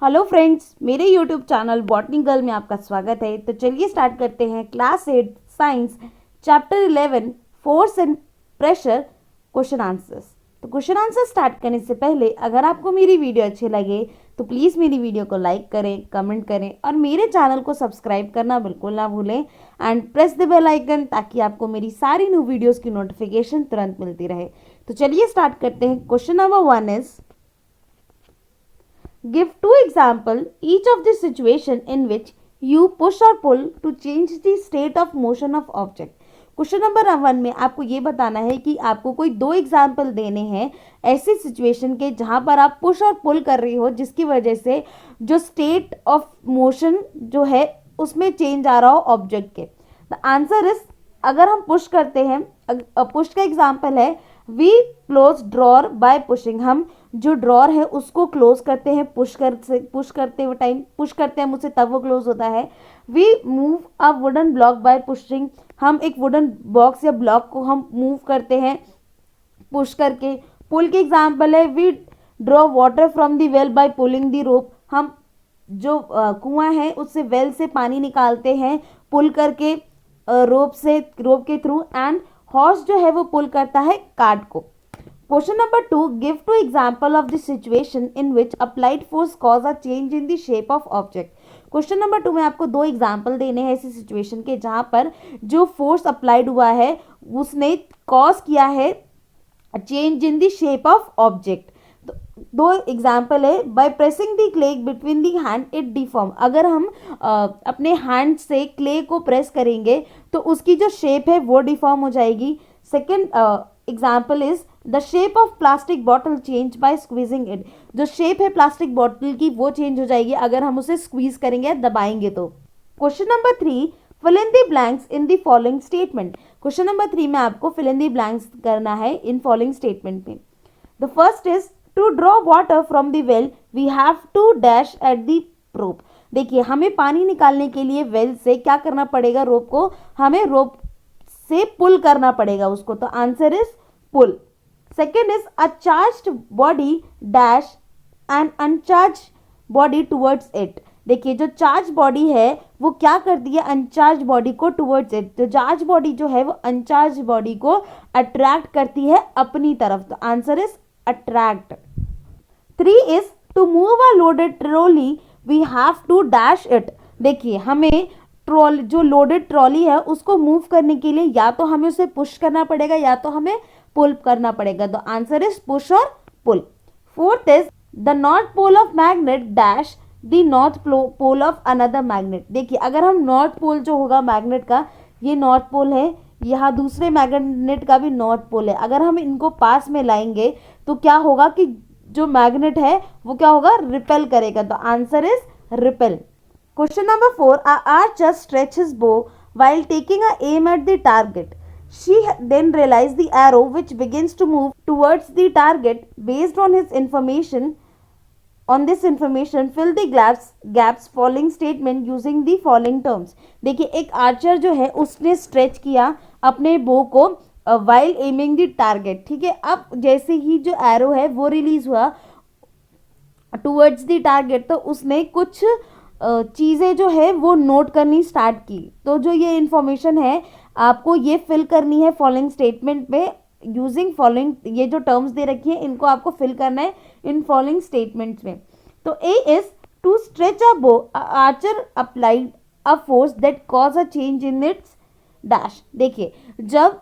Hello friends, मेरे YouTube channel botany girl में आपका स्वागत है। तो चलिए स्टार्ट करते हैं class 8 science chapter 11 force and pressure question answers. तो क्वेश्चन आंसर स्टार्ट करने से पहले अगर आपको मेरी वीडियो अच्छी लगे तो प्लीज़ मेरी वीडियो को लाइक करें, कमेंट करें और मेरे चैनल को सब्सक्राइब करना बिल्कुल ना भूलें and press the bell icon ताकि आपको मेरी सारी न्यू वीडियोज़ की नोटिफिकेशन तुरंत मिलती रहे। तो चलिए स्टार्ट करते हैं। Question number 1 is give two example each of the situation in which you push or pull to change the state of motion of object। Question number 1 में आपको ये बताना है कि आपको कोई दो एग्जाम्पल देने हैं ऐसी सिचुएशन के जहां पर आप पुश और पुल कर रही हो जिसकी वजह से जो स्टेट ऑफ मोशन जो है उसमें चेंज आ रहा हो ऑब्जेक्ट के। द आंसर इज, अगर हम पुश करते हैं, पुश का एग्जाम्पल है we close drawer by pushing. हम जो ड्रॉर है उसको क्लोज करते हैं पुश करते हुए टाइम पुश करते हैं मुझसे तब वो क्लोज होता है। We move a wooden block by pushing. हम एक वुडन बॉक्स या ब्लॉक को हम मूव करते हैं पुश करके। पुल के एग्जाम्पल है we draw water from the well by pulling the rope. हम जो कुआं है उससे वेल से पानी निकालते हैं पुल करके रोप के थ्रू। एंड हॉर्स जो है वो पुल करता है कार्ट को। Question number 2, give two example of the situation in which applied force cause a change in the shape of object. Question number 2 में आपको दो एग्जाम्पल देने हैं ऐसी सिचुएशन के जहां पर जो फोर्स अप्लाइड हुआ है उसने कॉज किया है change in the shape of object. तो दो एग्जाम्पल है, by pressing the clay between the hand it deform. अगर हम अपने हैंड से क्ले को प्रेस करेंगे तो उसकी जो शेप है वो डिफॉर्म हो जाएगी। Second example is the shape of plastic bottle change bye squeezing it. जो शेप है प्लास्टिक बॉटल की वो चेंज हो जाएगी अगर हम उसे स्क्वीज करेंगे, दबाएंगे तो। Question number 3, fill in the blanks in the following statement. Question number 3 में आपको फिल इन द ब्लैंक्स करना है इन फॉलोइंग स्टेटमेंट में। The first is to draw water from the well we have to dash at the rope. देखिए, हमें पानी निकालने के लिए वेल से क्या करना पड़ेगा, रोप को हमें रोप से पुल करना पड़ेगा उसको। तो answer is pull. Second is a charged body dash and uncharge body towards it. देखिए, जो चार्ज बॉडी है वो क्या करती है अनचार्ज बॉडी को टुवर्ड्स इट। तो चार्ज बॉडी जो है वो अनचार्ज बॉडी को अट्रैक्ट करती है अपनी तरफ। तो answer is attract. 3 is to move a loaded trolley we have to dash it. देखिए, हमें ट्रॉली जो लोडेड ट्रॉली है उसको मूव करने के लिए या तो हमें उसे पुश करना पड़ेगा या तो हमें पुल करना पड़ेगा। तो आंसर इज पुश और pull. Fourth is the north pole of magnet dash the north pole of another magnet. देखिए, अगर हम नॉर्थ पोल जो होगा मैग्नेट का, ये नॉर्थ पोल है, यहाँ दूसरे मैग्नेट का भी नॉर्थ पोल है, अगर हम इनको पास में लाएंगे तो क्या होगा कि जो मैग्नेट है वो क्या होगा, रिपेल करेगा। तो answer is repel. Question number 4, a archer stretches his bow while taking a aim at the target. She then realized the arrow which begins to move towards the target. Based on his information, on this information, fill the gaps following statement using the following terms. देखिए, एक Archer जो है उसने stretch किया अपने बो को while aiming the target। ठीक है, अब जैसे ही जो एरो है वो रिलीज हुआ टूवर्ड्स द टारगेट तो उसने कुछ चीज़ें जो है वो नोट करनी स्टार्ट की। तो जो ये इन्फॉर्मेशन है आपको ये फिल करनी है फॉलोइंग स्टेटमेंट में यूजिंग फॉलोइंग, ये जो टर्म्स दे रखी है इनको आपको फिल करना है इन फॉलोइंग स्टेटमेंट्स में। तो ए इज टू स्ट्रेच अ बो, Archer applied a force that cause a change in its dash. देखिए, जब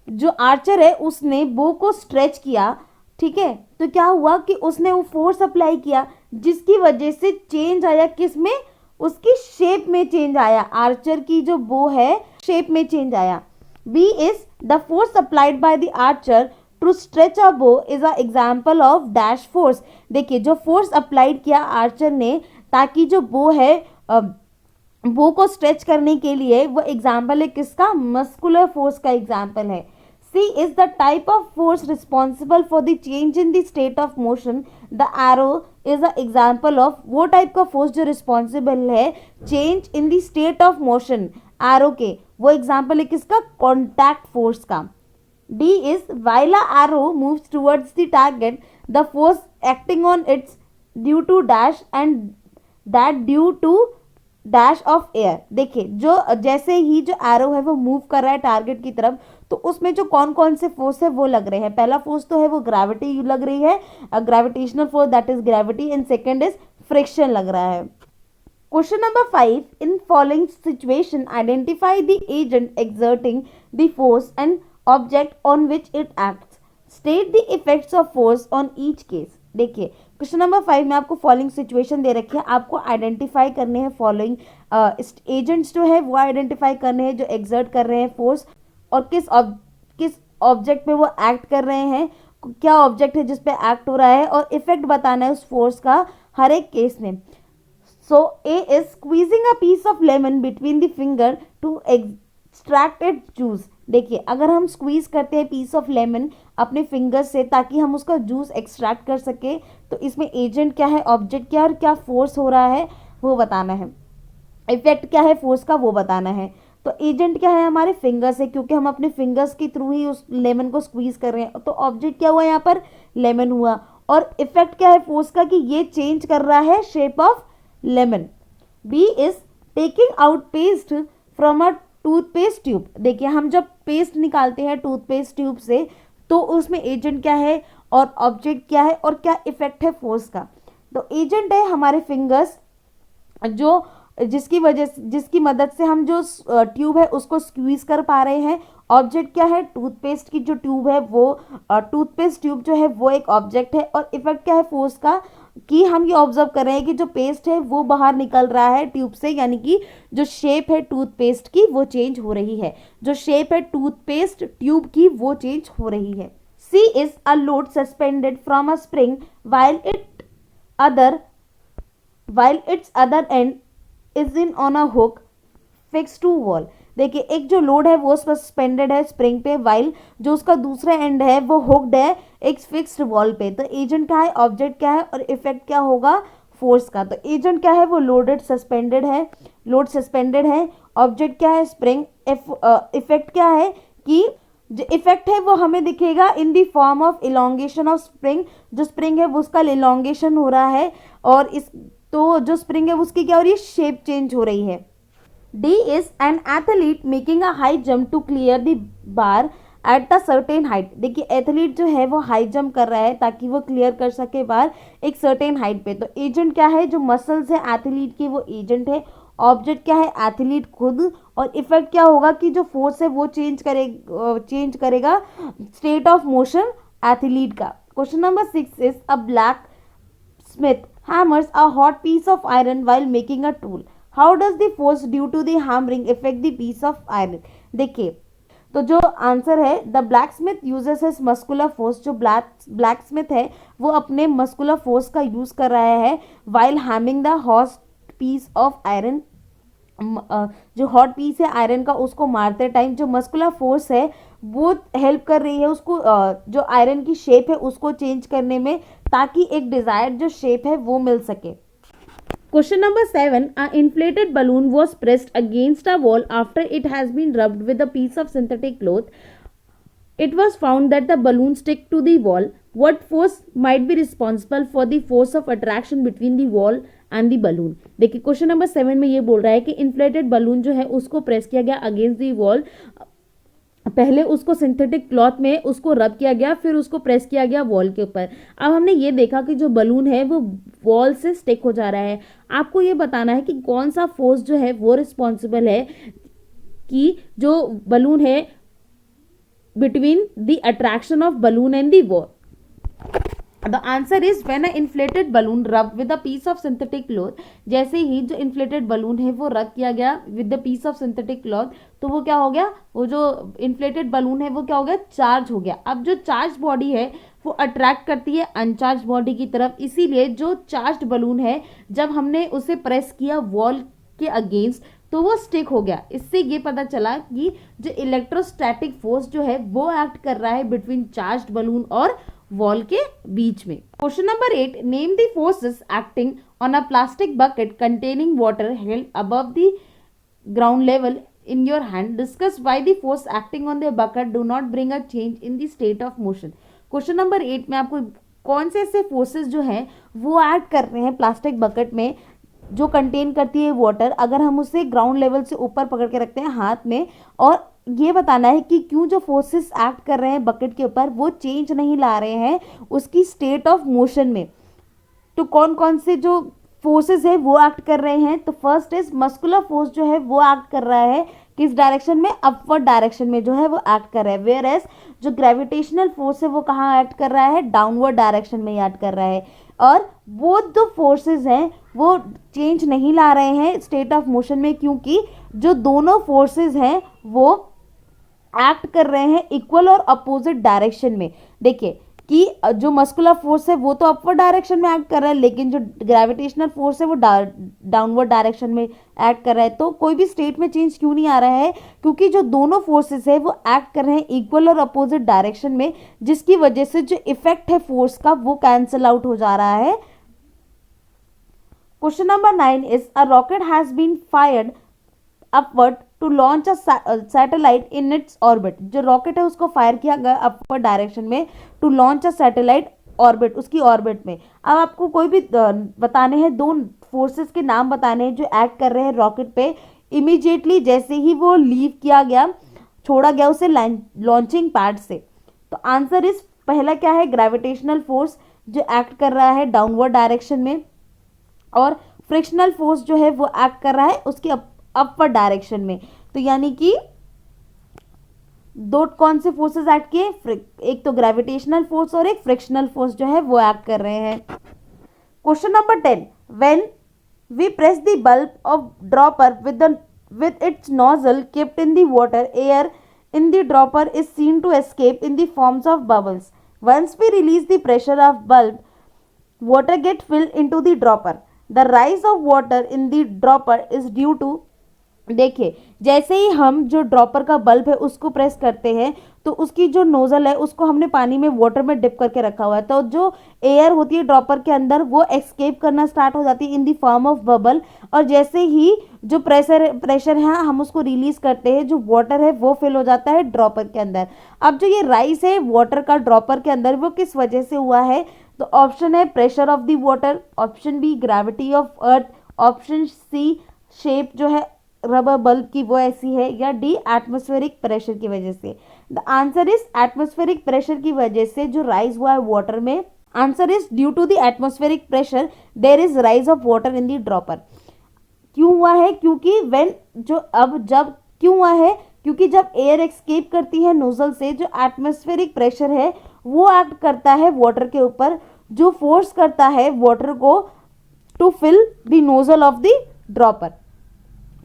जो आर्चर है उसने बो को स्ट्रेच किया, ठीक है, तो क्या हुआ कि उसने वो फोर्स अप्लाई किया जिसकी वजह से चेंज आया, किस में, उसकी शेप में चेंज आया। आर्चर की जो बो है शेप में चेंज आया। B is the force applied by the archer to stretch a bow is a example of dash force. देखिए, जो फोर्स अप्लाइड किया आर्चर ने ताकि जो बो है बो को स्ट्रेच करने के लिए, वो एग्जाम्पल है किसका, मस्कुलर फोर्स का एग्जाम्पल है। C is the type of force responsible for the change in the state of motion. The arrow is an example of वो टाइप का फोर्स जो रिस्पॉन्सिबल है change in the state of motion arrow के, वो example है किसका, contact force का। D is while a arrow moves towards the target, the force acting on its due to dash and that due to dash of air. देखिए जो जैसे ही जो arrow है वो मूव कर रहा है टारगेट की तरफ, तो उसमें जो कौन कौन से फोर्स है वो लग रहे हैं। पहला फोर्स तो है वो ग्रेविटी लग रही है, gravitational force that is gravity, and second is friction लग रहा है। Question number 5. In following situation, identify the agent exerting the force and object on which it acts. State the effects of force on each case. देखिए question number 5 में आपको following situation दे रखी है, आपको identify करने हैं फॉलोइंग एजेंट्स जो है वो आइडेंटिफाई करने हैं जो एग्जर्ट कर रहे हैं फोर्स, और किस ऑब्जेक्ट पे वो एक्ट कर रहे हैं, क्या ऑब्जेक्ट है जिस पे एक्ट हो रहा है, और इफेक्ट बताना है उस फोर्स का हर एक केस में। So A is squeezing a piece of lemon between the finger to extract its juice. देखिए अगर हम स्क्वीज करते हैं पीस ऑफ लेमन अपने फिंगर से ताकि हम उसका जूस एक्सट्रैक्ट कर सके, तो इसमें एजेंट क्या है, ऑब्जेक्ट क्या है, और क्या फोर्स हो रहा है वो बताना है। इफेक्ट क्या है फोर्स का वो बताना है। तो एजेंट क्या है हमारे फिंगर से, क्योंकि हम अपने फिंगर्स के थ्रू ही उस लेमन को स्क्वीज कर रहे हैं, तो ऑब्जेक्ट क्या हुआ यहाँ पर, लेमन हुआ। और इफेक्ट क्या है फोर्स का कि ये चेंज कर रहा है shape of lemon. B is taking out paste from a toothpaste tube. देखिए हम जब पेस्ट निकालते हैं टूथपेस्ट ट्यूब से तो उसमें एजेंट क्या है और ऑब्जेक्ट क्या है और क्या इफेक्ट है फोर्स का। तो एजेंट है हमारे फिंगर्स जो जिसकी मदद से हम जो ट्यूब है उसको स्क्वीज कर पा रहे हैं। ऑब्जेक्ट क्या है, टूथपेस्ट की जो ट्यूब है वो टूथपेस्ट ट्यूब जो है वो एक ऑब्जेक्ट है। और इफेक्ट क्या है फोर्स का कि हम ये ऑब्जर्व कर रहे हैं कि जो पेस्ट है वो बाहर निकल रहा है ट्यूब से, यानी कि जो शेप है टूथपेस्ट की वो चेंज हो रही है, जो शेप है टूथपेस्ट ट्यूब की वो चेंज हो रही है। C is a load suspended from a spring while its other end is in on a hook fixed to wall। देखिए एक जो लोड है वो सस्पेंडेड है स्प्रिंग पे, वाइल जो उसका दूसरा एंड है वो हुक्ड है एक फिक्स्ड वॉल पे। तो एजेंट क्या है, ऑब्जेक्ट क्या है और इफेक्ट क्या होगा फोर्स का। तो एजेंट क्या है वो लोड सस्पेंडेड है, ऑब्जेक्ट क्या है स्प्रिंग, इफेक्ट क्या है कि जो इफेक्ट है वो हमें दिखेगा in the form of elongation of spring. जो स्प्रिंग है वो उसका इलोंगेशन हो रहा है, और इस तो जो स्प्रिंग है उसकी क्या हो रही है, शेप चेंज हो रही है। D is an athlete making a high jump to clear the bar at a certain height। देखिए एथलीट जो है वो हाई जंप कर रहा है ताकि वो क्लियर कर सके बार एक सर्टेन हाइट पे। तो एजेंट क्या है, जो मसल्स है एथलीट की वो एजेंट है, ऑब्जेक्ट क्या है एथलीट खुद, और इफेक्ट क्या होगा कि जो फोर्स है वो चेंज करेगा स्टेट ऑफ मोशन एथलीट का। Question number 6 is a black Smith hammers a hot piece of iron while making a tool. How does the force due to the hammering affect the piece of iron? देखिए तो जो answer है the black Smith uses his muscular force. जो black Smith है वो अपने muscular force का use कर रहा है while hammering the hot piece of iron। जो हॉट पीस है आयरन का उसको मारते टाइम जो मस्कुलर फोर्स है वो हेल्प कर रही है उसको जो आयरन की शेप है उसको चेंज करने में, ताकि एक डिजायर्ड जो शेप है वो मिल सके। Question number 7, a inflated balloon was pressed against a wall after it has been rubbed with a piece of synthetic cloth. It was found that the balloon stick to the wall. What force might be responsible for the force of attraction between the wall and the balloon? देखिए question number 7 में ये बोल रहा है कि inflated balloon जो है उसको प्रेस किया गया अगेंस्ट दी वॉल। पहले उसको सिंथेटिक क्लॉथ में उसको रब किया गया, फिर उसको प्रेस किया गया वॉल के ऊपर। अब हमने ये देखा कि जो बलून है वो वॉल से स्टिक हो जा रहा है। आपको ये बताना है कि कौन सा फोर्स जो है वो रिस्पॉन्सिबल है कि जो बलून है between the attraction of balloon and the wall. The answer is when an inflated balloon rubbed with a piece of synthetic cloth। जैसे ही जो inflated balloon है वो रब किया गया with the piece of synthetic cloth, तो वो क्या हो गया, वो जो inflated balloon है वो क्या हो गया, चार्ज हो गया। अब जो चार्ज बॉडी है वो अट्रैक्ट करती है अनचार्ज बॉडी की तरफ, इसीलिए जो चार्ज बलून है जब हमने उसे प्रेस किया वॉल के अगेंस्ट तो वो स्टिक हो गया। इससे ये पता चला कि जो इलेक्ट्रोस्टैटिक फोर्स जो है वो एक्ट कर रहा है बिटवीन चार्ज्ड बलून और वॉल के बीच में। Question number 8, name the forces acting on a plastic bucket containing water held above the ground level in your hand. Discuss why the force acting on the bucket do not bring a change in the state of motion. Question number 8 में आपको कौन से ऐसे forces जो हैं वो act कर रहे हैं प्लास्टिक बकेट में जो कंटेन करती है वाटर, अगर हम उसे ग्राउंड लेवल से ऊपर पकड़ के रखते हैं हाथ में, और ये बताना है कि क्यों जो फोर्सेस एक्ट कर रहे हैं बकेट के ऊपर वो चेंज नहीं ला रहे हैं उसकी स्टेट ऑफ मोशन में। तो कौन कौन से जो फोर्सेस है वो एक्ट कर रहे हैं, तो फर्स्ट इज मस्कुलर फोर्स जो है वो एक्ट कर रहा है किस डायरेक्शन में, अपवर्ड डायरेक्शन में जो है वो एक्ट कर रहा है, वेयर एज जो ग्रेविटेशनल फोर्स है वो कहाँ एक्ट कर रहा है, डाउनवर्ड डायरेक्शन में एक्ट कर रहा है। और बोथ जो फोर्सेस हैं वो चेंज नहीं ला रहे हैं स्टेट ऑफ मोशन में, क्योंकि जो दोनों फोर्सेस हैं वो एक्ट कर रहे हैं इक्वल और अपोजिट डायरेक्शन में। देखिए कि जो मस्कुलर फोर्स है वो तो अपवर्ड डायरेक्शन में एक्ट कर रहा है, लेकिन जो ग्रेविटेशनल फोर्स है वो डाउनवर्ड डायरेक्शन में एक्ट कर रहा है। तो कोई भी स्टेट में चेंज क्यों नहीं आ रहा है, क्योंकि जो दोनों फोर्सेस है वो एक्ट कर रहे हैं इक्वल और अपोजिट डायरेक्शन में, जिसकी वजह से जो इफेक्ट है फोर्स का वो कैंसिल आउट हो जा रहा है। Question number 9 is a rocket has been fired upward to launch a satellite in its orbit. जो रॉकेट है उसको फायर किया गया अपवर्ड डायरेक्शन में to launch a satellite orbit, उसकी ऑर्बिट में। अब आपको कोई भी बताने हैं, दो फोर्सेस के नाम बताने हैं जो एक्ट कर रहे हैं रॉकेट पे इमीडिएटली जैसे ही वो लीव किया गया, छोड़ा गया उसे लॉन्चिंग पैड से। तो आंसर इज पहला क्या है, ग्रेविटेशनल फोर्स जो एक्ट कर रहा है डाउनवर्ड डायरेक्शन में, और फ्रिक्शनल फोर्स जो है वो एक्ट कर रहा है उसकी अपवर्ड डायरेक्शन में। तो यानी कि दो कौन से फोर्सेस एक्ट किए, एक तो ग्रेविटेशनल फोर्स और एक फ्रिक्शनल फोर्स जो है वो एक्ट कर रहे हैं। Question number 10, when we press the bulb of dropper with its nozzle kept in the water, air in the dropper is seen to escape in the forms of bubbles. Once we release the pressure of bulb, water get filled into the dropper. The rise of water in the dropper is due to, देखिए जैसे ही हम जो dropper का bulb है उसको press करते हैं तो उसकी जो नोजल है उसको हमने पानी में वाटर में डिप करके रखा हुआ है, तो जो एयर होती है ड्रॉपर के अंदर वो एक्सकेप करना स्टार्ट हो जाती है in the form of bubble, और जैसे ही जो प्रेशर है हम उसको रिलीज करते हैं, जो वाटर है वो फिल हो जाता है ड्रॉपर के अंदर। अब जो ये राइस है वाटर का ड्रॉपर के अंदर वो किस वजह से हुआ है, तो ऑप्शन है pressure of the water, option B gravity of earth, option C shape जो है रबर बल्ब की वो ऐसी है, या डी एटमॉस्फेरिक प्रेशर की वजह से। The answer is atmospheric pressure की वजह से जो राइज हुआ है वाटर में। Answer is due to the atmospheric pressure there is rise of water in the dropper. क्यों हुआ है, क्योंकि क्यों हुआ है, क्योंकि जब एयर एक्सकेप करती है नोजल से जो एटमॉस्फेरिक प्रेशर है वो एक्ट करता है वाटर के ऊपर, जो फोर्स करता है वाटर को to fill the nozzle of the dropper.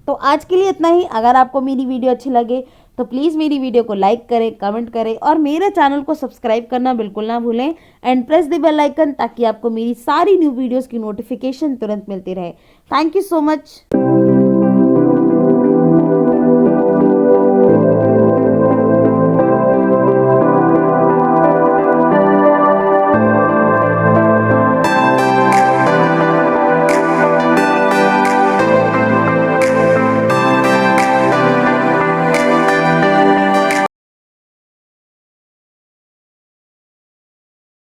तो आज के लिए इतना ही। अगर आपको मेरी वीडियो अच्छी लगे तो प्लीज़ मेरी वीडियो को लाइक करें, कमेंट करें और मेरे चैनल को सब्सक्राइब करना बिल्कुल ना भूलें, and press the bell icon ताकि आपको मेरी सारी न्यू वीडियोस की नोटिफिकेशन तुरंत मिलती रहे। Thank you so much.